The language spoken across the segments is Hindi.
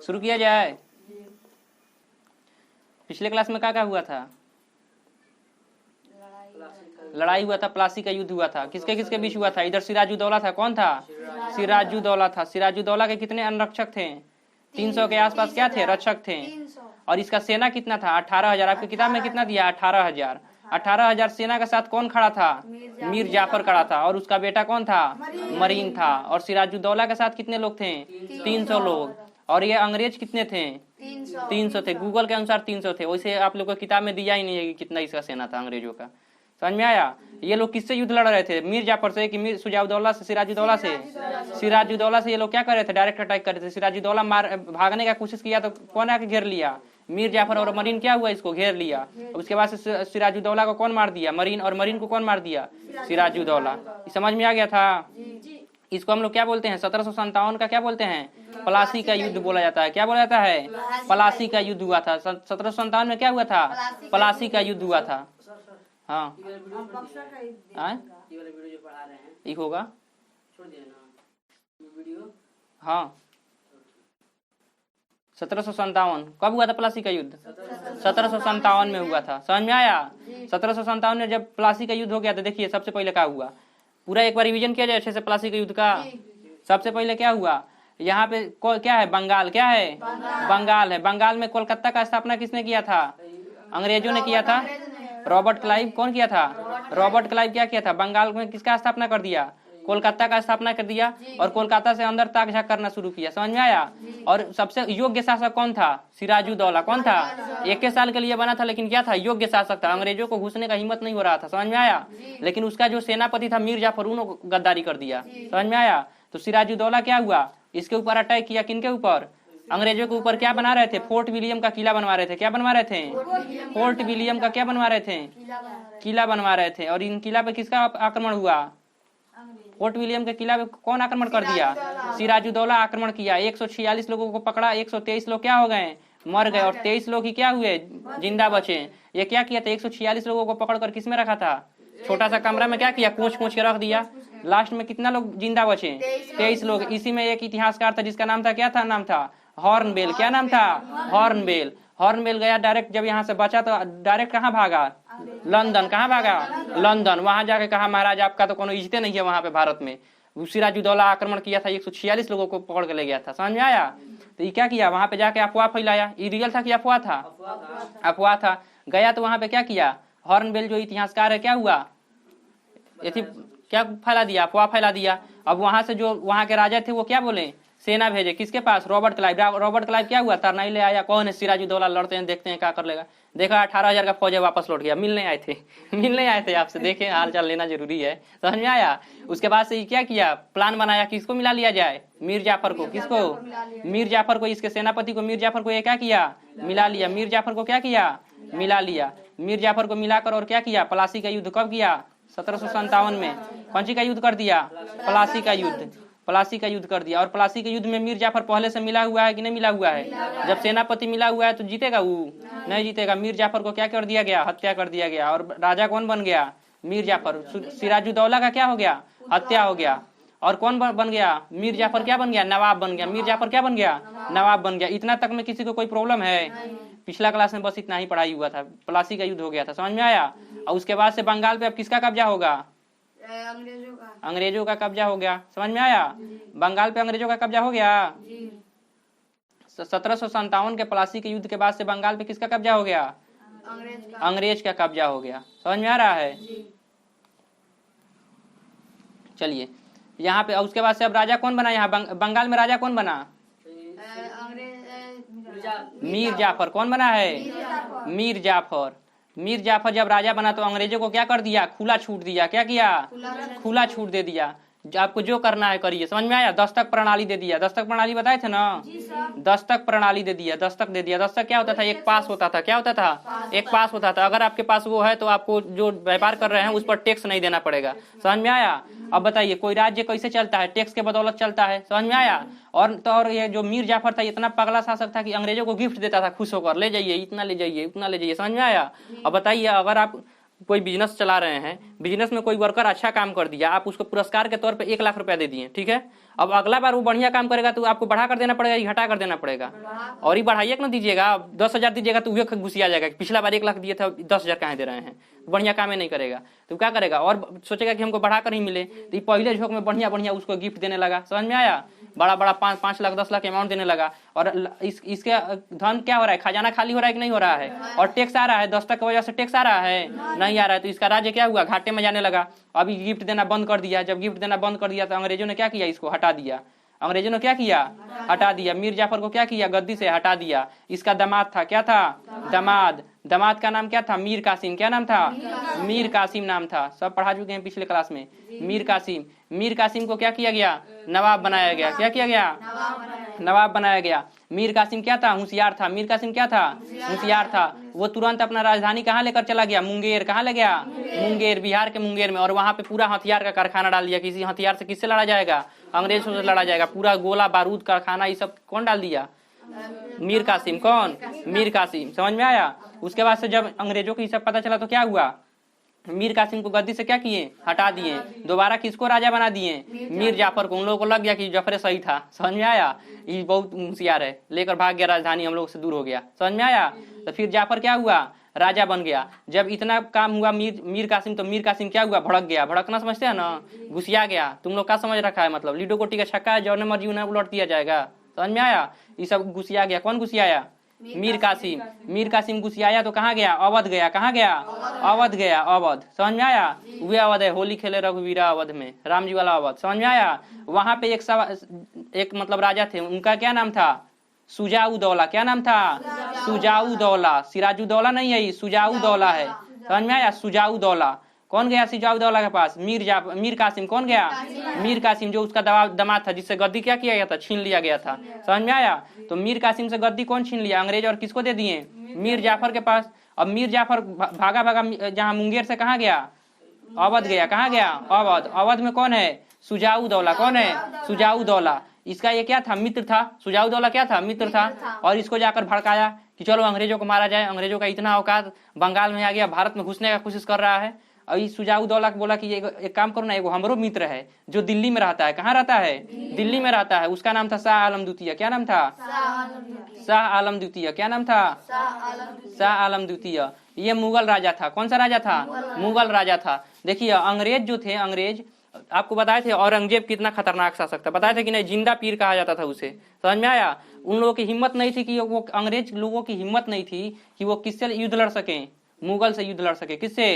शुरू किया जाए। पिछले क्लास में क्या हुआ था? लड़ाई हुआ था, प्लासी का युद्ध हुआ था। किसके किसके बीच हुआ था? इधर सिराजुद्दौला था। कौन था? सिराजुद्दौला था। सिराजुद्दौला के कितने अंगरक्षक थे? 300 के आसपास क्या थे? रक्षक थे। और इसका सेना कितना था? 18,000। आपकी किताब में कितना दिया? 18,000। 18,000 सेना के साथ कौन खड़ा था? मीर जाफर खड़ा था। और उसका बेटा कौन था? मरीन था। और सिराजुद्दौला के साथ कितने लोग थे? 300 लोग। और ये अंग्रेज कितने थे? 300 थे। गूगल के अनुसार 300 थे। वैसे आप लोग को किताब में दिया ही नहीं है कि कितना इसका सेना था अंग्रेजों का। समझ में आया? ये लोग किससे युद्ध लड़ रहे थे? मीर जाफर से कि मीर सुजाउद्दौला से? सिराजुद्दौला से। सिराजुद्दौला से ये लोग क्या कर रहे थे? डायरेक्ट अटैक कर रहे थे। सिराजुद्दौला भागने का कोशिश किया तो कौन आके घेर लिया? मीर जाफर और मरीन क्या हुआ? इसको घेर लिया। उसके बाद से सिराजुद्दौला को कौन मार दिया? मरीन। और मरीन को कौन मार दिया? सिराजुद्दौला। समझ में आ गया था? इसको हम लोग क्या बोलते हैं? 1757 का क्या बोलते हैं? प्लासी का युद्ध बोला जाता है। क्या बोला जाता है? प्लासी का युद्ध हुआ था। 1757 में क्या हुआ था? प्लासी का युद्ध हुआ था। हाँ, एक होगा। हाँ, 1757 कब हुआ था प्लासी का युद्ध? 1757 में हुआ था। समझ में आया? 1757 में जब प्लासी का युद्ध हो गया तो देखिए सबसे पहले क्या हुआ, पूरा एक बार रिवीजन किया जाए अच्छे से प्लासी के युद्ध का। सबसे पहले क्या हुआ, यहाँ पे क्या है? बंगाल। क्या है? बंगाल है। बंगाल में कोलकाता का स्थापना किसने किया था? अंग्रेजों ने किया था। Robert Clive. कौन किया था? रॉबर्ट क्लाइव क्या किया था? बंगाल में किसका स्थापना कर दिया? कोलकाता का स्थापना कर दिया। और कोलकाता से अंदर ताक झाक करना शुरू किया। समझ में आया? और सबसे योग्य शासक कौन था? सिराजुद्दौला। कौन था? 21 साल के लिए बना था, लेकिन क्या था? योग्य शासक था। अंग्रेजों को घुसने का हिम्मत नहीं हो रहा था। समझ में आया? लेकिन उसका जो सेनापति था मीर जाफर, उन्होंने गद्दारी कर दिया। समझ में आया? तो सिराजुद्दौला क्या हुआ, इसके ऊपर अटैक किया। किनके ऊपर? अंग्रेजों के ऊपर। क्या बना रहे थे? फोर्ट विलियम का किला बनवा रहे थे। क्या बनवा रहे थे? फोर्ट विलियम का क्या बनवा रहे थे? किला बनवा रहे थे। और इन किला पे किसका आक्रमण हुआ? फोर्ट विलियम के किला पे कौन आक्रमण कर दिया? सिराजुद्दौला आक्रमण किया। 146 लोगों को पकड़ा। 123 लोग क्या हो गए? मर गए। और 23 लोग ही क्या हुए? जिंदा बचे। ये क्या किया था? 146 लोगों को पकड़कर किस में रखा था? छोटा सा कमरा में क्या किया? कूच के रख दिया। लास्ट में कितना लोग जिंदा बचे? 23 लोग। इसी में एक इतिहासकार था जिसका नाम था, क्या था नाम था? हॉर्नबिल। क्या नाम था? हॉर्नबिल। हॉर्नबिल गया डायरेक्ट, जब यहाँ से बचा तो डायरेक्ट कहाँ भागा? लंदन। कहाँ भागा? लंदन। वहां जाके कहा महाराज आपका तो कोनो इज्जत नहीं है वहां पे भारत में। सिराजुद्दौला आक्रमण किया था, 146 लोगों को पकड़ के ले गया था। समझ में आया? तो ये क्या किया, वहां पे जाके अफवाह फैलाया। ये रियल था कि अफवाह था? अफवाह था। गया तो वहां पे क्या किया, हॉर्नबिल जो इतिहासकार है, क्या हुआ, क्या फैला दिया? अफवाह फैला दिया। अब वहां से जो वहां के राजा थे वो क्या बोले, सेना भेजे किसके पास? Robert Clive. रॉबर्ट क्लाइव क्या हुआ, तरनाई ले आया। कौन है? सिराजुद्दौला। लड़ते हैं, देखते हैं क्या कर लेगा। देखा 18,000 का फौज है, वापस लौट गया। मिलने आए थे मिलने आए थे आपसे, देखे हाल चाल लेना जरूरी है। समझ में आया? उसके बाद से क्या किया, प्लान बनाया किसको मिला लिया जाए? मीर जाफर को। किसको? मीर जाफर को। इसके सेनापति को मीर जाफर को ये क्या किया, मिला लिया। मीर जाफर को क्या किया, मिला लिया। मीर जाफर को मिलाकर और क्या किया, प्लासी का युद्ध कब किया? 1757 में। कौन सी का युद्ध कर दिया? प्लासी का युद्ध। प्लासी का युद्ध कर दिया। और प्लासी के युद्ध में मीर जाफर पहले से मिला हुआ है कि नहीं मिला हुआ है? जब सेनापति मिला हुआ है तो जीतेगा वो? नहीं जीतेगा। मीर जाफर को क्या कर दिया गया, हत्या कर दिया गया। और राजा कौन बन गया? मीर जाफर। सिराजुद्दौला का क्या हो गया, हत्या हो गया। और कौन बन गया? मीर जाफर क्या बन गया, नवाब बन गया। मीर जाफर क्या बन गया, नवाब बन गया। इतना तक में किसी को कोई प्रॉब्लम है? पिछला क्लास में बस इतना ही पढ़ाई हुआ था, प्लासी का युद्ध हो गया था। समझ में आया? और उसके बाद से बंगाल पे अब किसका कब्जा होगा? अंग्रेजों का कब्जा हो गया। समझ में आया? बंगाल पे अंग्रेजों का कब्जा हो गया। 1757 के प्लासी के युद्ध के बाद से बंगाल पे किसका कब्जा हो गया? अंग्रेज का कब्जा हो गया। समझ में आ रहा है? चलिए यहाँ पे, उसके बाद से अब राजा कौन बना यहाँ बंगाल में? राजा कौन बना? मीर जाफर। कौन बना है? मीर जाफर। मीर जाफर जब राजा बना तो अंग्रेजों को क्या कर दिया, खुला छूट दिया। क्या किया, खुला छूट दे दिया। आपको जो करना है करिए। समझ में आया? दस्तक प्रणाली दे दिया। दस्तक प्रणाली बताए थे ना? दस्तक प्रणाली दे दिया, दस्तक दे दिया। दस्तक क्या होता था, एक पास होता था। क्या होता था, एक पास होता था। अगर आपके पास वो है तो आपको जो व्यापार कर रहे हैं उस पर टैक्स नहीं देना पड़ेगा। समझ में आया? अब बताइए कोई राज्य कैसे चलता है, टैक्स के बदौलत चलता है। समझ में आया? और ये जो मीर जाफर था इतना पगला शासक था कि अंग्रेजों को गिफ्ट देता था खुश होकर, ले जाइए इतना, ले जाइए उतना, ले जाइए। समझ में आया? अब बताइए अगर आप कोई बिजनेस चला रहे हैं, बिजनेस में कोई वर्कर अच्छा काम कर दिया, आप उसको पुरस्कार के तौर पे 1 लाख रुपया दे दिए, ठीक है। अब अगला बार वो बढ़िया काम करेगा तो आपको बढ़ा कर देना पड़ेगा या घटा कर देना पड़ेगा? और ही बढ़ाइए ना दीजिएगा, 10,000 दीजिएगा तो वह घुसिया जाएगा, पिछला बार 1 लाख दिए थे 10,000 कहाँ दे रहे हैं, बढ़िया काम ही नहीं करेगा तो क्या करेगा और सोचेगा कि हमको बढ़ा कर ही मिले। तो पहले झोंक में बढ़िया बढ़िया उसको गिफ्ट देने लगा, समझ में आया, बड़ा बड़ा 5 लाख 10 लाख अमाउंट देने लगा। और इसके धन क्या हो रहा है, खजाना खाली हो रहा है कि नहीं हो रहा है? और टैक्स आ रहा है, 10 तक की वजह से टैक्स आ रहा है, नहीं आ रहा है। तो इसका राज्य क्या हुआ, घाटे में जाने लगा। अभी गिफ्ट देना बंद कर दिया, जब गिफ्ट देना बंद कर दिया तो अंग्रेजों ने क्या किया, इसको हटा दिया। अंग्रेजों ने क्या किया, हटा दिया। मीर जाफर को क्या किया, गद्दी से हटा दिया। इसका दामाद था, क्या था, दामाद का नाम क्या था, मीर कासिम। क्या नाम था, मीर कासिम नाम था, सब पढ़ा चुके हैं पिछले क्लास में। मीर कासिम को क्या किया गया, नवाब बनाया गया। क्या किया गया, नवाब बनाया गया। मीर कासिम क्या था, होशियार था। मीर कासिम क्या था, होशियार था। वो तुरंत अपना राजधानी कहाँ लेकर चला गया, मुंगेर। कहाँ ले गया, मुंगेर, बिहार के मुंगेर में। और वहां पे पूरा हथियार का कारखाना डाल दिया। किसी हथियार से किससे लड़ा जाएगा, अंग्रेजों से लड़ा जाएगा। पूरा गोला बारूद कारखाना ये सब कौन डाल दिया, मीर कासिम। कौन, मीर कासिम। समझ में आया। उसके बाद से जब अंग्रेजों को ये सब पता चला तो क्या हुआ, मीर कासिम को गद्दी से क्या किए, हटा दिए। दोबारा किसको राजा बना दिए, मीर जाफर को। उन लोगों को लग गया कि जाफर सही था, समझ में आया, ये बहुत होशियार है, लेकर भाग गया, राजधानी हम लोग से दूर हो गया। समझ में आया। तो फिर जाफर क्या हुआ, राजा बन गया। जब इतना काम हुआ मीर कासिम, तो मीर कासिम क्या हुआ, भड़क गया। भड़कना समझते हैं ना, घुसिया गया। तुम लोग क्या समझ रखा है, मतलब लीडो गोटी का छक्का है, जो मर्जी उन्हें उलट दिया जाएगा। समझ में आया। ये सब घुसिया गया। कौन घुसियाया, मीर कासिम। मीर कासिम घुसियाया तो कहाँ गया, अवध गया। कहाँ गया, अवध गया, अवध। समझ में आया। वे अवध है, होली खेले रघुवीरा अवध में, राम जी वाला अवध। समझ में आया। वहां पे एक मतलब राजा थे, उनका क्या नाम था, सुजाउदौला। क्या नाम था, सुजाउदौला। सिराजुदौला नहीं है, सुजाउदौला है। समझ में आया, सुजाउदौला। कौन गया सुजाउदौला के पास, मीर कासिम। कौन गया, मीर कासिम, जो उसका दामाद था, जिससे गद्दी क्या किया गया था, छीन लिया गया था। समझ में आया। तो मीर कासिम से गद्दी कौन छीन लिया, अंग्रेज। और किसको दे दिए, मीर जाफर के पास। अब मीर जाफर भागा जहाँ मुंगेर से कहाँ गया, अवध गया। कहाँ गया, अवध। अवध में कौन है, सुजाउदौला। कौन है, सुजाउदौला। इसका ये क्या था, मित्र था। सुजाउदौला क्या था, मित्र था। और इसको जाकर भड़काया कि चलो अंग्रेजों को मारा जाए। अंग्रेजों का इतना औकात, बंगाल में आ गया, भारत में घुसने का कोशिश कर रहा है। और इस सुजाउदौला को बोला कि एक काम करो ना, एगो हमरो मित्र है जो दिल्ली में रहता है। कहाँ रहता है, दिल्ली में रहता है। उसका नाम था शाह आलम द्वितीय। क्या नाम था, शाह आलम द्वितीय। क्या नाम था, शाह आलम द्वितीय। ये मुगल राजा था। कौन सा राजा था, मुगल राजा था। देखिए अंग्रेज जो थे, अंग्रेज आपको बताए थे औरंगजेब कितना खतरनाक शासक था, बताए थे कि नहीं, जिंदा पीर कहा जाता था उसे। समझ में आया। उन लोगों की हिम्मत नहीं थी कि वो, अंग्रेज लोगों की हिम्मत नहीं थी कि वो किससे युद्ध लड़ सके, मुगल से युद्ध लड़ सके। किससे,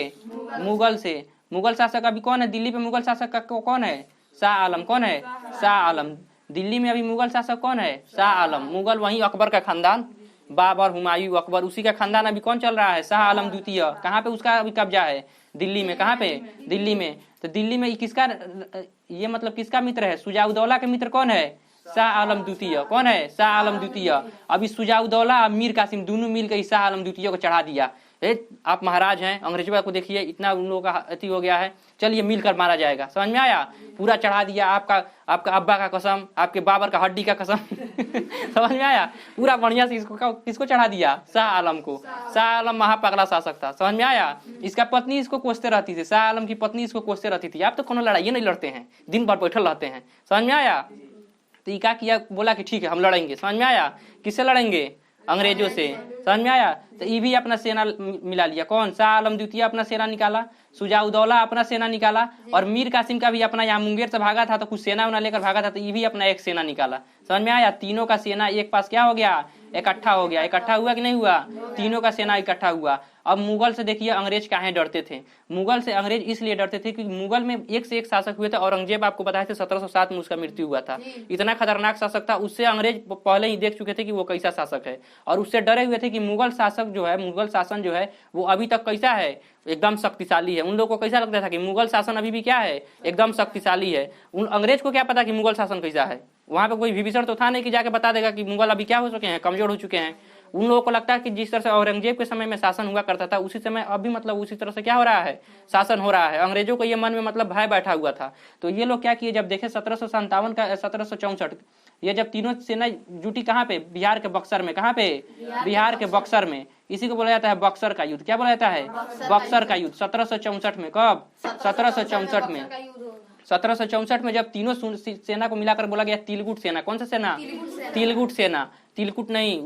मुगल से। मुगल शासक अभी कौन है दिल्ली पे, मुगल शासक का कौन है, शाह आलम। कौन है, शाह आलम। दिल्ली में अभी मुगल शासक कौन है, शाह आलम। मुगल वही अकबर का खानदान, बाबर, हुमायूं, अकबर, उसी का खानदान अभी कौन चल रहा है, शाह आलम द्वितीय। कहाँ पे उसका अभी कब्जा है, दिल्ली में। कहाँ पे, दिल्ली में। तो दिल्ली में किसका, ये मतलब किसका मित्र है, सुजाउदौला के मित्र कौन है, शाह आलम द्वितीय। कौन है, शाह आलम द्वितीय। अभी सुजाउदौला और मीर कासिम दोनों मिलकर शाह आलम द्वितीय को चढ़ा दिया। आप महाराज हैं, अंग्रेजों को देखिए इतना उन लोगों का अति हो गया है, चलिए मिलकर मारा जाएगा। समझ में आया। पूरा चढ़ा दिया, आपका अब्बा का कसम, आपके बाबर का हड्डी का कसम। समझ में आया। पूरा बढ़िया से किसको चढ़ा दिया, शाह आलम को। शाह आलम महापगला शासक था। समझ में आया। इसका पत्नी इसको कोसते रहती थी, शाह आलम की पत्नी इसको कोसते रहती थी, आप तो कोनो लड़ाई नहीं लड़ते हैं, दिन भर बैठल रहते हैं। समझ में आया। तो क्या किया, बोला कि ठीक है हम लड़ेंगे। समझ में आया। किससे लड़ेंगे, अंग्रेजों से। समझ में आया। तो ये भी अपना सेना मिला लिया। कौन, शाह आलम द्वितीय अपना सेना निकाला, सुजाउदौला अपना सेना निकाला, और मीर कासिम का भी अपना, यहाँ मुंगेर से भागा था तो कुछ सेना उना लेकर भागा था, तो ये भी अपना एक सेना निकाला। समझ में आया। तीनों का सेना एक पास क्या हो गया, इकट्ठा हो गया। इकट्ठा हुआ कि नहीं हुआ, तीनों का सेना इकट्ठा हुआ। अब मुगल से देखिए अंग्रेज काहे डरते थे, मुगल से अंग्रेज इसलिए डरते थे कि मुगल में एक से एक शासक हुए थे। औरंगजेब आपको बताया था 1707 में उसका मृत्यु हुआ था। इतना खतरनाक शासक था, उससे अंग्रेज पहले ही देख चुके थे कि वो कैसा शासक है, और उससे डरे हुए थे कि मुगल शासक जो है, मुगल शासन जो है वो अभी तक कैसा है, एकदम शक्तिशाली है। उन लोगों को कैसा लगता था कि मुगल शासन अभी भी क्या है, एकदम शक्तिशाली है। उन अंग्रेज को क्या पता कि मुगल शासन कैसा है। वहां पे कोई विभीषण तो था नहीं कि जाके बता देगा कि मुगल अभी क्या हो चुके हैं, कमजोर हो चुके हैं। उन लोगों को लगता है कि जिस तरह से औरंगजेब के समय में शासन हुआ करता था, उसी समय अभी मतलब उसी तरह से क्या हो रहा है, शासन हो रहा है। अंग्रेजों को ये मन में मतलब भय बैठा हुआ था। तो ये लोग क्या किए, जब देखे 1757 का 1764, ये जब तीनों सेना जुटी कहाँ पे, बिहार के बक्सर में। कहाँ पे, बिहार के बक्सर में। इसी को बोला जाता है बक्सर का युद्ध। क्या बोला जाता है, बक्सर का युद्ध। 1764 में। कब, 1764 में। 1764 में जब तीनों सेना को मिलाकर बोला गया तिलकुट सेना, कौन सा सेना? तिलकुट सेना। तिलकुट नहीं,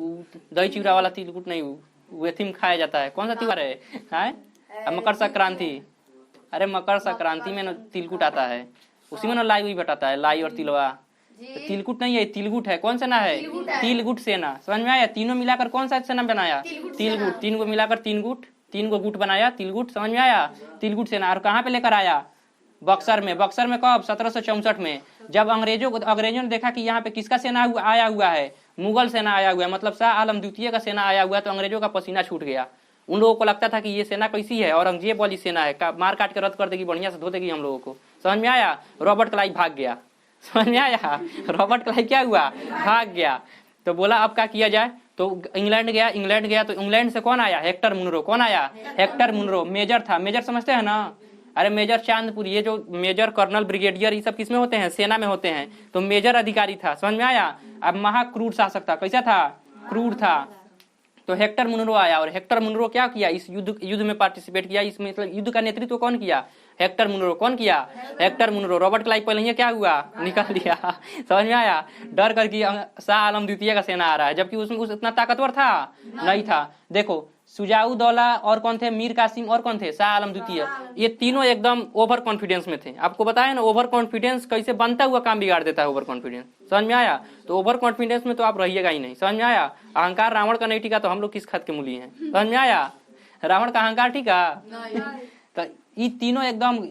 दही चिवड़ा वाला तिलकुट नहीं, वो थीम खाया जाता है। कौन सा त्योहार है? मकर संक्रांति। अरे मकर संक्रांति में ना तिलकुट आता है, उसी में ना लाई हुई बटाता है, लाई और तिलवा। तो तिलकुट नहीं है, तिलकुट है। कौन सेना है? तिलकुट सेना। समझ में आया? तीनों मिलाकर कौन सा सेना बनाया? तिलकुट। तीन को मिलाकर तीन को गुट बनाया, तिलकुट। समझ में आया? तिलकुट सेना। और कहाँ पे लेकर आया? बक्सर में। बक्सर में कब? 1764 में, जब अंग्रेजों ने देखा कि यहाँ पे किसका सेना आया हुआ है? मुगल सेना आया हुआ है, मतलब शाह आलम द्वितीय का सेना आया हुआ है। तो अंग्रेजों का पसीना छूट गया। उन लोगों को लगता था कि ये सेना कैसी है, औरंगजेब वाली सेना है, मार काट के रद्द कर देगी, बढ़िया से धो देगी हम लोगों को। समझ में आया? रॉबर्ट क्लाइव भाग गया। समझ में आया? रॉबर्ट क्लाइव क्या हुआ? भाग गया। तो बोला अब क्या किया जाए, तो इंग्लैंड गया। तो इंग्लैंड से कौन आया? Hector Munro. कौन आया? Hector Munro. मेजर था। मेजर समझते हैं ना? अरे मेजर चांदपुर, ये जो मेजर, कर्नल, ब्रिगेडियर, ये सब किसमें होते हैं? सेना में होते हैं। तो मेजर अधिकारी था। समझ में आया? अब महाक्रूर शासक था। कैसा था? क्रूर था। तो हेक्टर मुनरो आया, और हेक्टर मुनरो क्या किया? इस युद्ध में पार्टिसिपेट किया। इसमें मतलब युद्ध का नेतृत्व कौन किया? Hector Munro. कौन किया? Hector Munro. रॉबर्ट क्लाइव पहले क्या हुआ? निकाल दिया। समझ में आया? डर कर कि शाह आलम द्वितीय का सेना आ रहा है, जबकि उसमें उतना ताकतवर था नहीं था। देखो सुजाऊ दौला और कौन थे? मीर कासिम और कौन थे? शाह आलम द्वितीय। ये तीनों एकदम ओवर कॉन्फिडेंस में थे। आपको बताया ना ओवर कॉन्फिडेंस कैसे बनता हुआ काम बिगाड़ देता है। ओवर कॉन्फिडेंस, समझ में आया? तो ओवर कॉन्फिडेंस में तो आप रहिएगा ही नहीं। समझ में आया? अहंकार रावण का नहीं टिका तो हम लोग किस खत के मूली हैं? समझ में आया? रावण का अहंकार टिका? तो ये तीनों एकदम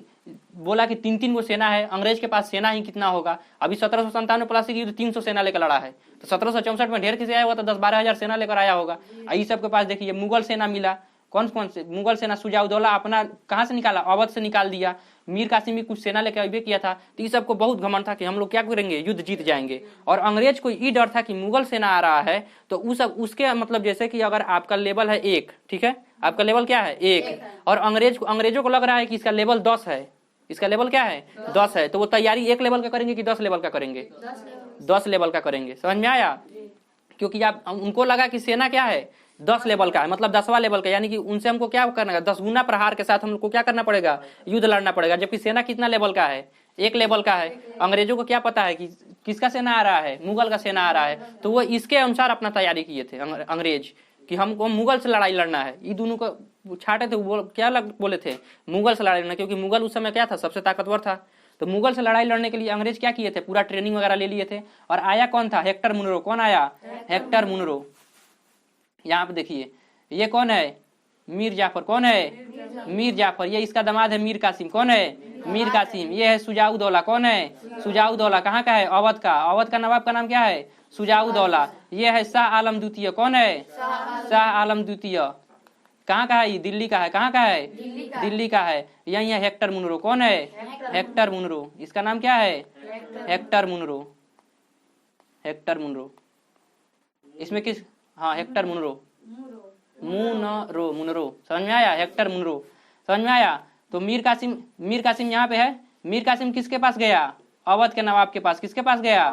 बोला कि 3-3 गो सेना है। अंग्रेज के पास सेना ही कितना होगा? अभी 1797 प्लासी की युद्ध 300 सेना लेकर लड़ा है, तो 1764 में ढेर किसी आया होगा तो 10-12 हजार सेना लेकर आया होगा। इस सब के पास देखिए मुगल सेना मिला। कौन कौन से मुगल सेना? सुजाउद्दौला अपना कहाँ से निकाला? अवध से निकाल दिया। मीर कासिम भी कुछ सेना लेकर अभी किया था। तो इस सबको बहुत घमंड था कि हम लोग क्या करेंगे, युद्ध जीत जाएंगे। और अंग्रेज को ये डर था कि मुगल सेना आ रहा है, तो उसके मतलब जैसे कि अगर आपका लेवल है 1, ठीक है, आपका लेवल क्या है? 1, और अंग्रेजों को लग रहा है कि इसका लेवल 10 है। इसका लेवल क्या है? 10 है। तो वो तैयारी 1 लेवल का करेंगे कि 10 लेवल का करेंगे? 10 लेवल का करेंगे। समझ में आया? क्योंकि आप उनको लगा कि सेना क्या है? 10 लेवल का है, मतलब 10वां लेवल का, यानी कि उनसे हमको क्या करना है? 10 गुना प्रहार के साथ हमको क्या करना पड़ेगा? युद्ध लड़ना पड़ेगा। जबकि सेना कितना लेवल का है? 1 लेवल का है। अंग्रेजों को क्या पता है कि किसका सेना आ रहा है? मुगल का सेना आ रहा है। तो वो इसके अनुसार अपना तैयारी किए थे अंग्रेज कि हमको मुगल से लड़ाई लड़ना है। ये दोनों को छाटे थे, क्या बोले थे? मुगल से लड़ाई लड़ना, क्योंकि मुगल उस समय क्या था? सबसे ताकतवर था। तो मुगल से लड़ाई लड़ने के लिए अंग्रेज क्या किए थे? पूरा ट्रेनिंग वगैरह ले लिए थे। और आया कौन था? Hector Munro. कौन आया? Hector Munro. यहाँ पे देखिए ये कौन है? मीर जाफर। कौन है? मीर जाफर। ये इसका दामाद है मीर कासिम। कौन है? मीर कासिम। ये है सुजाऊ दौला। कौन है? सुजाऊ दौला। कहाँ का है? अवध का। अवध का नवाब का नाम क्या है? सुजाऊ दौला। ये है शाह आलम द्वितीय। कौन है? शाह आलम द्वितीय। कहाँ का है? ये दिल्ली का है। कहाँ का है? दिल्ली का है। यही है हेक्टर मुनरो। कौन है? Hector Munro. इसका नाम क्या है? Hector Munro. Hector Munro. इसमें किस? हाँ हेक्टर मुनरो। मुनरो। समझ में आया? Hector Munro. समझ में आया? तो मीर कासिम यहाँ पे है। मीर कासिम किसके पास गया? अवध के नवाब के पास। किसके पास गया?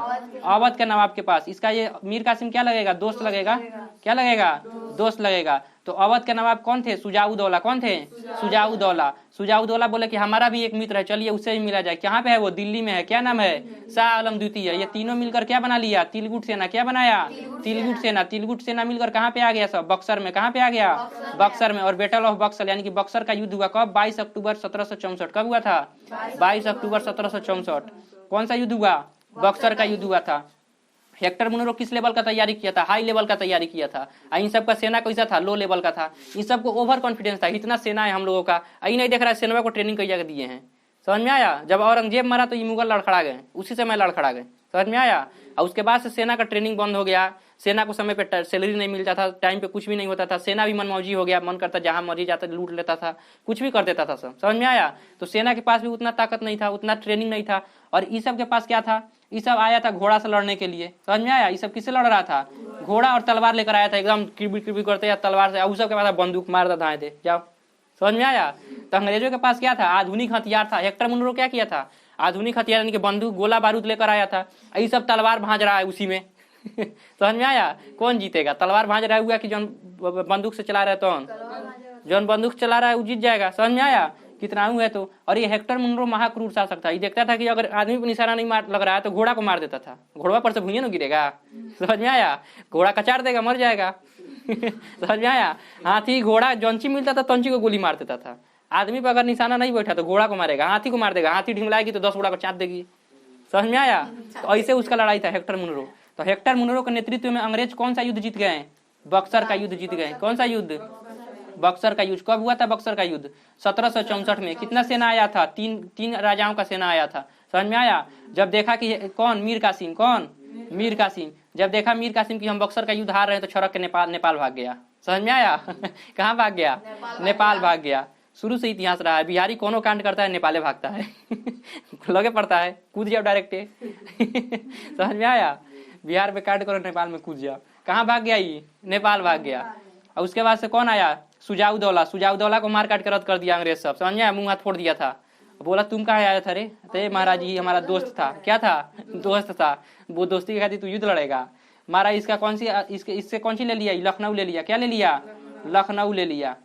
अवध के नवाब के पास। इसका ये मीर कासिम क्या लगेगा? दोस्त लगेगा। क्या लगेगा? दोस्त लगेगा। तो अवध के नवाब कौन थे? सुजाऊ दौला। कौन थे? सुजाऊ दौला। सुजाऊ दौला बोले कि हमारा भी एक मित्र है, चलिए उससे भी मिला जाए। कहाँ पे है वो? दिल्ली में है। क्या नाम है? शाह आलम द्वितीय। ये तीनों मिलकर क्या बना लिया? तिलकुट सेना। क्या बनाया? तिलकुट सेना। तिलकुट सेना मिलकर कहाँ पे आ गया? सब बक्सर में। कहाँ पे आ गया? बक्सर में। और बैटल ऑफ बक्सर यानी कि बक्सर का युद्ध हुआ कब? 22 अक्टूबर 1764। कब हुआ था? 22 अक्टूबर 1764। कौन सा युद्ध हुआ? बक्सर का युद्ध हुआ था। हेक्टर मुनरो किस लेवल का तैयारी किया था? हाई लेवल का तैयारी किया था। इन सब का सेना कैसा था? लो लेवल का था। इन सबको ओवर कॉन्फिडेंस था, इतना सेना है हम लोगों का। आई नहीं देख रहा है सेना को ट्रेनिंग कैसे दिए हैं। समझ में आया? जब औरंगजेब मरा तो ये मुगल लड़खड़ा गए, उसी समय लड़खड़ा गए। समझ में आया? और उसके बाद से सेना का ट्रेनिंग बंद हो गया। सेना को समय पे सैलरी नहीं मिलता था, टाइम पे कुछ भी नहीं होता था। सेना भी मनमौजी हो गया, मन करता जहां मर्जी जाता लूट लेता था, कुछ भी कर देता था सब। समझ में आया? तो सेना के पास भी उतना ताकत नहीं था, उतना ट्रेनिंग नहीं था। और इस सब के पास क्या था? ये सब आया था घोड़ा से लड़ने के लिए। समझ में आया? ये सब किससे लड़ रहा था? घोड़ा और तलवार लेकर आया था, एकदम किरबिर किरबिर करते या तलवार से। उस सब के पास बंदूक मार धाए थे, जाओ। समझ में आया? तो अंग्रेजों के पास क्या था? आधुनिक हथियार था। हेक्टर मुनरो क्या किया था? आधुनिक हथियार यानी कि बंदूक, गोला बारूद लेकर आया था। ये सब तलवार भांज रहा है उसी में। समझ में आया? कौन जीतेगा? तलवार भांज रहा हुआ कि जो बंदूक से चला रहा है? तो जो बंदूक चला रहा है वो जीत जाएगा। समझ में आया? कितनाऊ है तो। और ये हेक्टर मुनरो महाक्रूर शासक था। ये देखता था कि अगर आदमी पर निशाना नहीं मार लग रहा है तो घोड़ा को मार देता था। घोड़ा पर से भुइयां न गिरेगा, समझ में आया, घोड़ा कचार देगा, मर जाएगा। समझ में आया। हाथी घोड़ा जौंची मिलता था तौंची को गोली मार देता था। आदमी पर अगर निशाना नहीं बैठा तो घोड़ा को मारेगा, हाथी को मार देगा, हाथी ढिमलाएगी तो 10 घोड़ा को चाट देगी। समझ में आया। तो ऐसे उसका लड़ाई था हेक्टर मुनरो। तो हेक्टर मुनरो के नेतृत्व में अंग्रेज कौन सा युद्ध जीत गए? बक्सर का युद्ध जीत गए। कौन सा युद्ध? बक्सर का युद्ध। कब हुआ था बक्सर का युद्ध? 1764 में। कितना सेना आया था? तीन राजाओं का सेना आया था। समझ में आया। जब देखा कि कौन? मीर कासिम। कौन? मीर कासिम। जब देखा मीर कासिम कि हम बक्सर का युद्ध हार रहे हैं तो छड़क के नेपाल भाग गया। समझ में आया। कहाँ भाग गया? नेपाल भाग गया। शुरू से इतिहास रहा है, बिहारी कोनो कांड करता है नेपाले भागता है। लगे पड़ता है, कूद जाओ डायरेक्ट। समझ में आया। बिहार में कांड करो, नेपाल में कूद जाओ। कहाँ भाग गया? ये नेपाल भाग गया। और उसके बाद से कौन आया? सुजाउदौला। सुजाउदौला को मार काट के रद्द कर दिया अंग्रेज सब। समझ में आया। मुंह हाथ फोड़ दिया था। बोला तुम कहाँ आया था रे? अरे महाराज ये हमारा दोस्त था। क्या था? दोस्त था। वो दोस्ती के खातिर तू युद्ध लड़ेगा। मारा इसका कौन सी इससे कौन सी ले लिया? लखनऊ ले लिया। क्या ले लिया? लखनऊ ले लिया।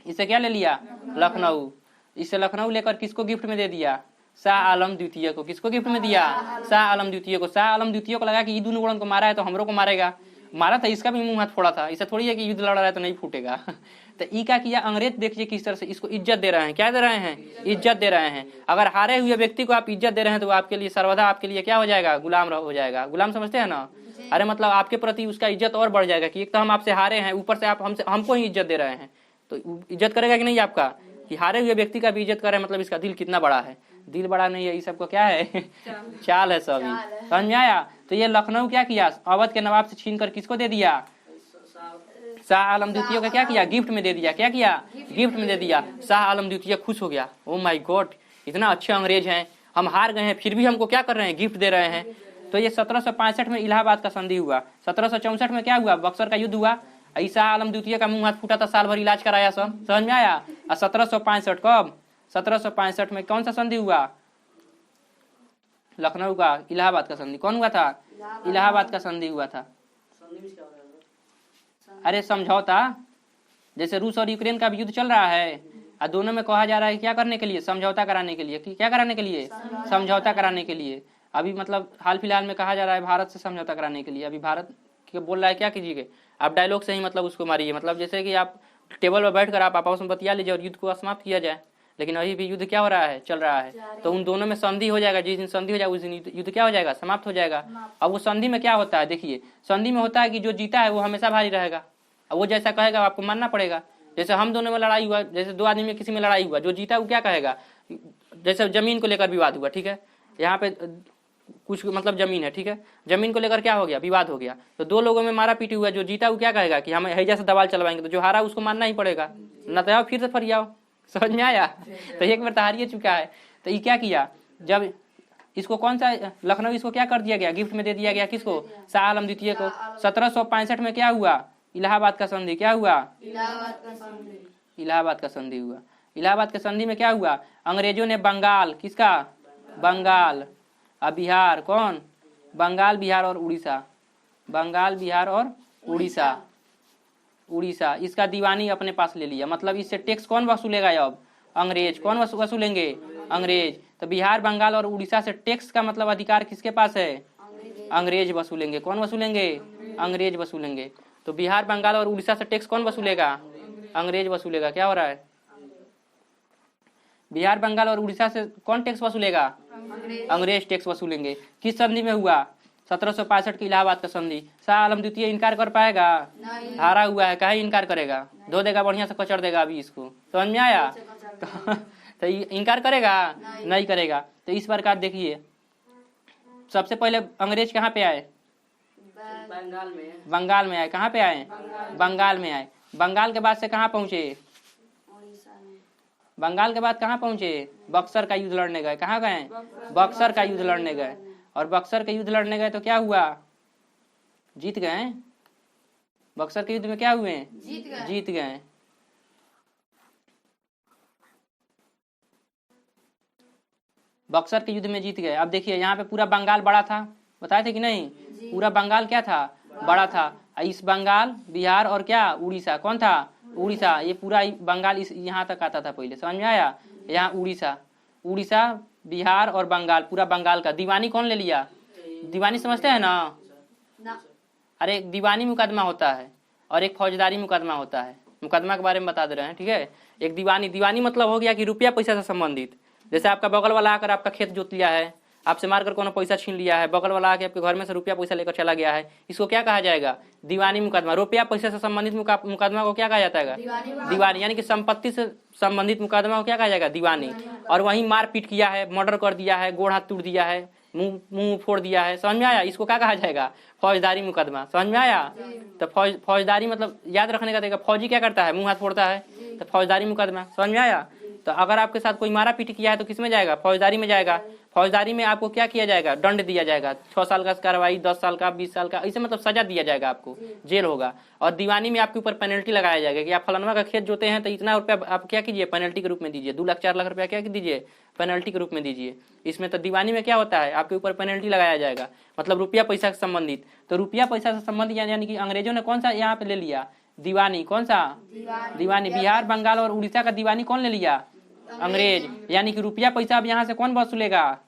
इसे क्या ले लिया? लखनऊ। इसे लखनऊ लेकर किसको गिफ्ट में दे दिया? शाह आलम द्वितीय को। किसको गिफ्ट में दिया? शाह आलम द्वितीय को। शाह आलम द्वितीय को लगा कि ईदुन उड़न को मारा है तो हमरो को मारेगा। मारा था, इसका भी मुंह हाथ फोड़ा था। इसे थोड़ी है कि युद्ध लड़ रहा है तो नहीं फूटेगा। तो ई क्या किया अंग्रेज? देखिए किस तरह से इसको इज्जत दे रहे हैं। क्या दे रहे हैं? इज्जत दे रहे हैं। अगर हारे हुए व्यक्ति को आप इज्जत दे रहे हैं तो आपके लिए सर्वदा आपके लिए क्या हो जाएगा? गुलाम हो जाएगा। गुलाम समझते हैं ना? अरे मतलब आपके प्रति उसका इज्जत और बढ़ जाएगा कि एक तो हम आपसे हारे हैं, ऊपर से आप हमको ही इज्जत दे रहे हैं। तो इज्जत करेगा कि नहीं आपका? कि हारे हुए व्यक्ति का भी इज्जत करे, मतलब इसका दिल कितना बड़ा है। दिल बड़ा नहीं है, ये सबको क्या है? चाल है सभी। समझ में आया। तो ये लखनऊ क्या किया? अवध के नवाब से छीन कर किसको दे दिया? शाह आलम द्वितीय का क्या किया? गिफ्ट में दे दिया। क्या किया? गिफ्ट में दे दिया। शाह आलम द्वितीय खुश हो गया। ओ माय गॉड, इतना अच्छे अंग्रेज हैं, हम हार गए हैं फिर भी हमको क्या कर रहे हैं? गिफ्ट दे रहे हैं। तो ये 1765 में इलाहाबाद का संधि हुआ। 1764 में क्या हुआ? बक्सर का युद्ध हुआ। शाह आलम द्वितीय का मुंह हाथ फूटा था, साल भर इलाज कराया सब। समझ में आया। और 1765 कब? 1765 में कौन सा संधि हुआ? लखनऊ का, इलाहाबाद का संधि। कौन हुआ था? इलाहाबाद का संधि हुआ था। अरे समझौता, जैसे रूस और यूक्रेन का भी युद्ध चल रहा है और दोनों में कहा जा रहा है क्या करने के लिए? समझौता कराने के लिए। क्या कराने के लिए? समझौता कराने के लिए। अभी मतलब हाल फिलहाल में कहा जा रहा है भारत से समझौता कराने के लिए। अभी भारत के बोल रहा है क्या कीजिएगा आप? डायलॉग से ही मतलब उसको मारिए। मतलब जैसे कि आप टेबल पर बैठकर आप आपस में बतिया लीजिए और युद्ध को समाप्त किया जाए। लेकिन अभी भी युद्ध क्या हो रहा है? चल रहा है। तो उन दोनों में संधि हो जाएगा। जिस दिन संधि हो जाएगा उस दिन युद्ध क्या हो जाएगा? समाप्त हो जाएगा। अब वो संधि में क्या होता है? देखिए, संधि में होता है कि जो जीता है वो हमेशा भारी रहेगा। अब वो जैसा कहेगा आपको मानना पड़ेगा। जैसे हम दोनों में लड़ाई हुआ, जैसे दो आदमी में किसी में लड़ाई हुआ, जो जीता वो क्या कहेगा? जैसे जमीन को लेकर विवाद हुआ, ठीक है, यहाँ पे कुछ मतलब जमीन है, ठीक है, जमीन को लेकर क्या हो गया? विवाद हो गया। तो दो लोगों में मारा पीटी हुआ, जो जीता वो क्या कहेगा कि हम हैजा से दबाल चलवाएंगे। तो जो हारा उसको मानना ही पड़ेगा, न तो आओ फिर से फरियाओ। समझ में आया। तो एक बार तो हारिए चुका है। तो ये क्या किया? जब इसको कौन सा लखनऊ इसको क्या कर दिया गया? गिफ्ट में दे दिया गया। किसको? शाह आलम द्वितीय को। 1765 में क्या हुआ? इलाहाबाद का संधि। क्या हुआ? इलाहाबाद का संधि हुआ। इलाहाबाद के संधि में क्या हुआ? अंग्रेजों ने बंगाल, किसका? बंगाल और बिहार। कौन? बंगाल, बिहार और उड़ीसा। बंगाल, बिहार और उड़ीसा। उड़ीसा इसका दीवानी अपने पास ले लिया। मतलब इससे टैक्स कौन वसूलेगा? अब अंग्रेज। कौन वसूलेंगे? अंग्रेज। तो बिहार, बंगाल और उड़ीसा से टैक्स का मतलब अधिकार किसके पास है? अंग्रेज वसूलेंगे। कौन वसूलेंगे? अंग्रेज वसूलेंगे। तो बिहार, बंगाल और उड़ीसा से टैक्स कौन वसूलेगा? अंग्रेज वसूलेगा। क्या हो रहा है? बिहार, बंगाल और उड़ीसा से कौन टैक्स वसूलेगा? अंग्रेज टैक्स वसूलेंगे। किस संधि में हुआ? 1765 की इलाहाबाद का संधि। शाह आलम द्वितीय इनकार कर पाएगा? हारा हुआ है, काहे इनकार करेगा? धो देगा, बढ़िया से कचर देगा अभी इसको। समझ में आया। तो इनकार करेगा? नहीं करेगा। तो इस प्रकार देखिए, सबसे पहले अंग्रेज कहाँ पे आए? बंगाल में आए। कहाँ पे आए? बंगाल में आए। बंगाल के बाद से कहाँ पहुंचे? बंगाल के बाद कहाँ पहुंचे? बक्सर का युद्ध लड़ने गए। कहाँ गए? बक्सर का युद्ध लड़ने गए। और बक्सर के युद्ध लड़ने गए तो क्या हुआ? जीत गए। बक्सर के युद्ध में क्या हुए? जीत गए। बक्सर के युद्ध में जीत गए। अब देखिए यहाँ पे पूरा बंगाल बड़ा था, बताए थे कि नहीं? पूरा बंगाल क्या था? बड़ा था। इस बंगाल, बिहार और क्या? उड़ीसा। कौन था? उड़ीसा, ये पूरा बंगाल इस यहाँ तक आता था पहले, समझ में आया। यहाँ उड़ीसा, उड़ीसा बिहार और बंगाल, पूरा बंगाल का। दीवानी कौन ले लिया? दीवानी समझते हैं ना? अरे एक दीवानी मुकदमा होता है और एक फौजदारी मुकदमा होता है। मुकदमा के बारे में बता दे रहे हैं, ठीक है। एक दीवानी मतलब हो गया कि रुपया पैसा से संबंधित। जैसे आपका बगल वाला आकर आपका खेत जोत लिया है, आपसे मारकर कोनो पैसा छीन लिया है, बगल वाला आके आपके घर में से रुपया पैसा लेकर चला गया है, इसको क्या कहा जाएगा? दीवानी मुकदमा। रुपया पैसा से संबंधित मुकदमा को क्या कहा जाता है? दीवानी। यानी कि संपत्ति से संबंधित मुकदमा को क्या कहा जाएगा? दीवानी। और वहीं मारपीट किया है, मर्डर कर दिया है, गोड़ हाथ तोड़ दिया है, मुंह फोड़ दिया है, समझ में आया, इसको क्या कहा जाएगा? फौजदारी मुकदमा। समझ में आया। तो फौजदारी मतलब याद रखने का तरीका, फौजी क्या करता है? मुंह हाथ फोड़ता है, तो फौजदारी मुकदमा। समझ में आया। तो अगर आपके साथ कोई मारा पीटी किया है तो किसमें जाएगा? फौजदारी में जाएगा। फौजदारी में आपको क्या किया जाएगा? दंड दिया जाएगा, 6 साल का कार्रवाई, 10 साल का, 20 साल का, ऐसे मतलब सजा दिया जाएगा, आपको जेल होगा। और दीवानी में आपके ऊपर पेनल्टी लगाया जाएगा कि आप फलाना का खेत जोते हैं तो इतना रुपया आप क्या कीजिए? पेनल्टी के रूप में दीजिए। 2 लाख 4 लाख रुपया क्या दीजिए? पेनल्टी के रूप में दीजिए। इसमें तो दीवानी में क्या होता है? आपके ऊपर पेनल्टी लगाया जाएगा, मतलब रुपया पैसा से संबंधित। तो रुपया पैसा से संबंधित यानी कि अंग्रेजों ने कौन सा यहाँ पे ले लिया? दीवानी। कौन सा? दीवानी। बिहार, बंगाल और उड़ीसा का दीवानी कौन ले लिया? अंग्रेज। यानी कि रुपया पैसा अब यहाँ से कौन वसूलेगा?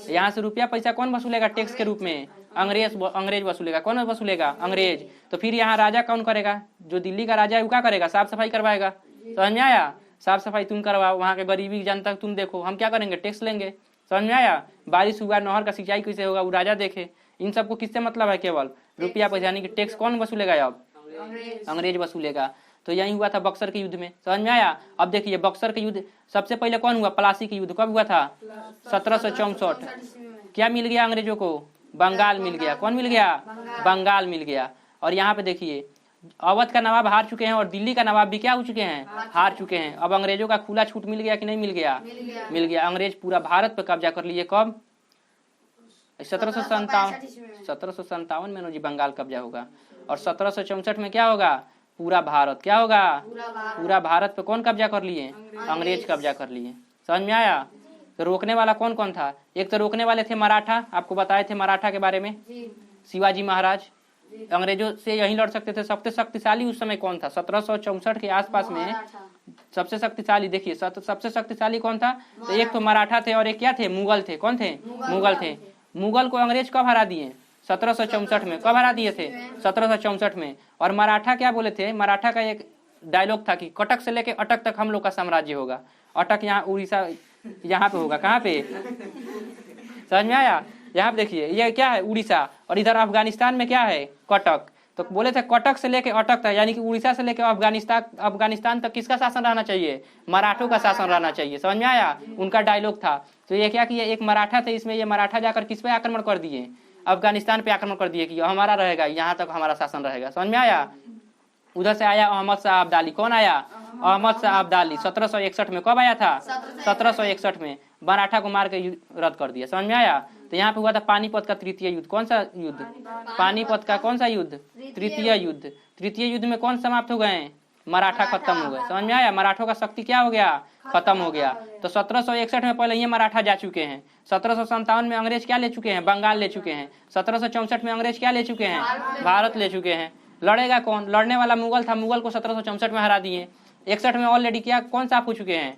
यहाँ से रुपया पैसा कौन वसूलेगा? टैक्स के रूप में अंग्रेज वसूलेगा। कौन वसूलेगा? अंग्रेज। तो फिर यहाँ राजा कौन करेगा? जो दिल्ली का राजा है वो क्या करेगा? साफ सफाई करवाएगा। समझ में आया। साफ सफाई तुम करवाओ, वहाँ के गरीबी जनता तुम देखो, हम क्या करेंगे? टैक्स लेंगे। समझ में आया। बारिश हुआ, नहर का सिंचाई कैसे होगा वो राजा देखे। इन सबको किससे मतलब है? केवल रुपया पैसा। यानी कि टैक्स कौन वसूलेगा? अब अंग्रेज वसूलेगा। तो यही हुआ था बक्सर के युद्ध में। समझ में आया। अब देखिए बक्सर के युद्ध सबसे पहले कौन हुआ? प्लासी के युद्ध कब हुआ था? 1764। क्या मिल गया अंग्रेजों को? बंगाल मिल गया। कौन मिल गया? बंगाल मिल गया। और यहाँ पे देखिए अवध का नवाब हार चुके हैं और दिल्ली का नवाब भी क्या हो चुके हैं? हार चुके हैं। अब अंग्रेजों का खुला छूट मिल गया कि नहीं मिल गया? मिल गया। अंग्रेज पूरा भारत पे कब्जा कर लिए। कब? 1757 में जी बंगाल कब्जा होगा। और 1764 में क्या होगा? पूरा भारत क्या होगा? पूरा भारत पे कौन कब्जा कर लिए? अंग्रेज कब्जा कर लिए। समझ में आया। तो रोकने वाला कौन कौन था? एक तो रोकने वाले थे मराठा, आपको बताए थे मराठा के बारे में। शिवाजी महाराज अंग्रेजों से यही लड़ सकते थे। सबसे शक्तिशाली उस समय कौन था? 1764 के आसपास में सबसे शक्तिशाली, देखिए सबसे शक्तिशाली कौन था? तो एक तो मराठा थे और एक क्या थे? मुगल थे। कौन थे? मुगल थे। मुगल को अंग्रेज कब हरा दिए? 1764 में। कब हरा दिए थे? 1764 में। और मराठा क्या बोले थे? मराठा का एक डायलॉग था कि कटक से लेके अटक तक हम लोग का साम्राज्य होगा। अटक यहाँ उड़ीसा यहाँ पे होगा। कहाँ पे? समझ में आया। यहाँ पे देखिए ये क्या है? उड़ीसा। और इधर अफगानिस्तान में क्या है? कटक। तो बोले थे कटक से लेके अटक तक, यानी कि उड़ीसा से लेके अफगानिस्तान तक किसका शासन रहना चाहिए? मराठों का शासन रहना चाहिए। समझ में आया। उनका डायलॉग था। तो ये क्या किया? एक मराठा थे, इसमें ये मराठा जाकर किस पे आक्रमण कर दिए? अफगानिस्तान पे आक्रमण कर दिए कि हमारा रहेगा, यहाँ तक हमारा शासन रहेगा। समझ में आया। उधर से आया अहमद शाह अब्दाली। कौन आया? अहमद शाह अब्दाली। 1761 में। कब आया था? 1761 में। मराठा को मार के रद्द कर दिया। समझ में आया। तो यहाँ पे हुआ था पानीपत का तृतीय युद्ध। कौन सा युद्ध? पानीपत का कौन सा युद्ध? तृतीय युद्ध। तृतीय युद्ध में कौन समाप्त हो गए? मराठा खत्म हो गए। समझ में आया। मराठों का शक्ति क्या हो गया? खत्म हो गया। तो 1761 में पहले ये मराठा जा चुके हैं। 1757 में अंग्रेज क्या ले चुके हैं? बंगाल ले चुके हैं। 1764 में अंग्रेज क्या ले चुके हैं? भारत ले चुके हैं। लड़ेगा कौन? लड़ने वाला मुगल था। मुगल को 1764 में हरा दिए। 61 में ऑलरेडी क्या कौन साफ हो चुके हैं?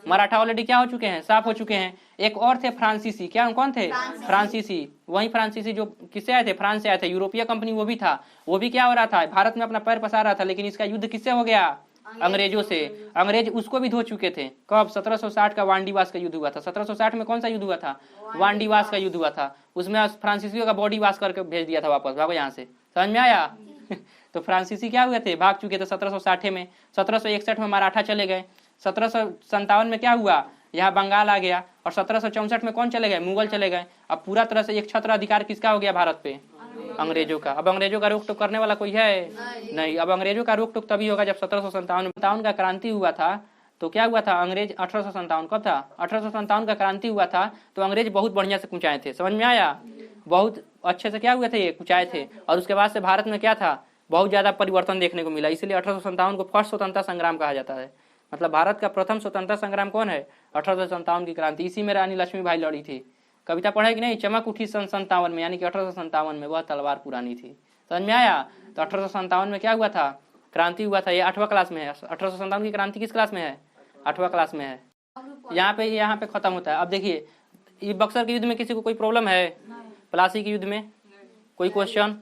मराठा ऑलरेडी क्या हो चुके हैं? साफ हो चुके हैं। एक और थे फ्रांसीसी। क्या कौन थे? फ्रांसीसी। वही फ्रांसीसी जो किससे आए थे? फ्रांस से आए थे। यूरोपीय कंपनी वो भी था। वो भी क्या हो रहा था? भारत में अपना पैर पसार रहा था। लेकिन इसका युद्ध किससे हो गया? अंग्रेजों से। अंग्रेज उसको भी धो चुके थे। कब? 1760 का वांडीवास का युद्ध हुआ था। 1760 में कौन सा युद्ध हुआ था? वांडीवास का युद्ध हुआ था। उसमें फ्रांसीसियों का बॉडी वाश करके भेज दिया था वापस, भागो यहाँ से। समझ में आया। तो फ्रांसीसी क्या हुए थे? भाग चुके थे 1760 में। 1761 में मराठा चले गए। 1757 में क्या हुआ? यहाँ बंगाल आ गया। और 1764 में कौन चले गए? मुगल चले गए। अब पूरा तरह से एक छत्र अधिकार किसका हो गया भारत पे? अंग्रेजों का। अब अंग्रेजों का रोक टोक करने वाला कोई है? नहीं। अब अंग्रेजों का रोक टोक तभी होगा जब 1757 का क्रांति हुआ था। तो क्या हुआ था? अंग्रेज 1857 कब था? 1857 का क्रांति हुआ था। तो अंग्रेज बहुत बढ़िया से कुचाए थे। समझ में आया। बहुत अच्छे से क्या हुए थे? ये कुचाए थे। और उसके बाद से भारत में क्या था? बहुत ज्यादा परिवर्तन देखने को मिला। इसलिए 1857 को फर्स्ट स्वतंत्रता संग्राम कहा जाता है। मतलब भारत का प्रथम स्वतंत्रता संग्राम कौन है? 1857 की क्रांति। इसी में रानी लक्ष्मीबाई लड़ी थी। कविता पढ़े कि नहीं? चमक उठी सन 57 में, यानी कि 1857 में। वह तलवार पुरानी थी। समझ में आया। तो 1857 में क्या हुआ था? क्रांति हुआ था, ये 8वां क्लास में है। 1857 की क्रांति किस क्लास में है? 8वां क्लास में है। यहाँ पे खत्म होता है। अब देखिए, ये बक्सर के युद्ध में किसी को कोई प्रॉब्लम है? प्लासी के युद्ध में कोई क्वेश्चन?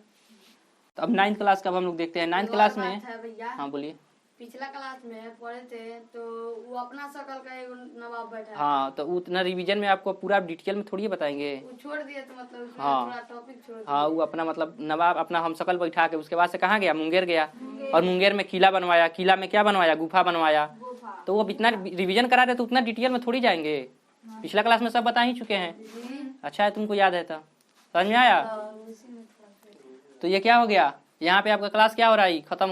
तो अब 9th क्लास का अब हम लोग देखते हैं। 9th क्लास में, हाँ बोलिए। पिछला क्लास में पढ़े थे तो वो अपना शकल का एक नवाब बैठा। हाँ, तो उतना रिवीजन में आपको पूरा डिटेल में थोड़ी बताएंगे। वो छोड़ दिए तो मतलब उसमें हाँ। थोड़ा टॉपिक छोड़ दिया। हाँ, वो अपना मतलब नवाब अपना हम शकल बैठा के उसके बाद से कहाँ गया? मुंगेर गया। और मुंगेर में किला बनवाया। किला में क्या बनवाया? गुफा बनवाया। तो वो इतना रिवीजन करा रहे तो उतना डिटेल में थोड़ी जाएंगे। पिछला क्लास में सब बता ही चुके हैं। अच्छा है तुमको याद है, तो समझ में आया? तो ये क्या हो गया? यहाँ पे आपका क्लास क्या हो रहा है? खत्म हो